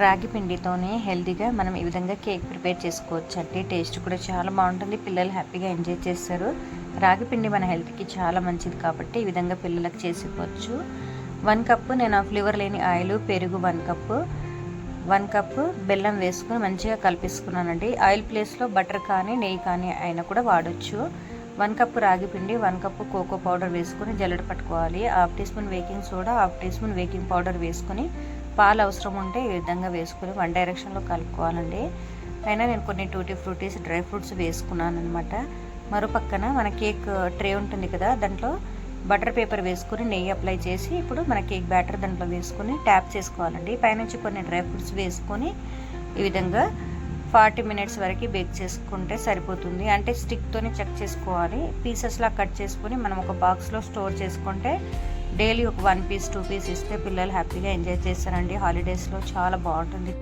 రాగి పిండితోనే హెల్తీగా మనం ఈ విధంగా కేక్ ప్రిపేర్ చేసుకోవచ్చు అండి. టేస్ట్ కూడా చాలా బాగుంటుంది, పిల్లలు హ్యాపీగా ఎంజాయ్ చేస్తారు. రాగి పిండి మన హెల్త్కి చాలా మంచిది కాబట్టి ఈ విధంగా పిల్లలకు చేసి ఇవ్వచ్చు. 1 కప్పు నేను ఫ్లేవర్ లేని ఆయిల్, పెరుగు 1 కప్పు, 1 కప్పు బెల్లం వేసుకుని మంచిగా కలిపేసుకున్నానండి. ఆయిల్ ప్లేస్లో బటర్ కానీ నెయ్యి కానీ అయినా కూడా వాడచ్చు. 1 కప్పు రాగి పిండి, 1 కప్పు కోకో పౌడర్ వేసుకొని జల్లెడ పట్టుకోవాలి. 1/2 teaspoon baking soda, 1/2 teaspoon baking powder వేసుకొని పాలు అవసరం ఉంటే ఈ విధంగా వేసుకొని 1 డైరెక్షన్లో కలుపుకోవాలండి. పైన నేను కొన్ని టూటీ ఫ్రూటీస్, డ్రై ఫ్రూట్స్ వేసుకున్నాను అనమాట. మరో పక్కన మన కేక్ ట్రే ఉంటుంది కదా, దాంట్లో బటర్ పేపర్ వేసుకొని నెయ్యి అప్లై చేసి ఇప్పుడు మన కేక్ బ్యాటర్ దాంట్లో వేసుకొని ట్యాప్ చేసుకోవాలండి. పైనుంచి కొన్ని డ్రై ఫ్రూట్స్ వేసుకొని ఈ విధంగా 40 మినిట్స్ వరకు బేక్ చేసుకుంటే సరిపోతుంది. అంటే స్టిక్తోనే చెక్ చేసుకోవాలి. పీసెస్లా కట్ చేసుకొని మనం ఒక బాక్స్లో స్టోర్ చేసుకుంటే డైలీ ఒక 1 పీస్ 2 పీస్ ఇస్తే పిల్లలు హ్యాపీగా ఎంజాయ్ చేస్తారండి. హాలిడేస్లో చాలా బాగుంటుంది.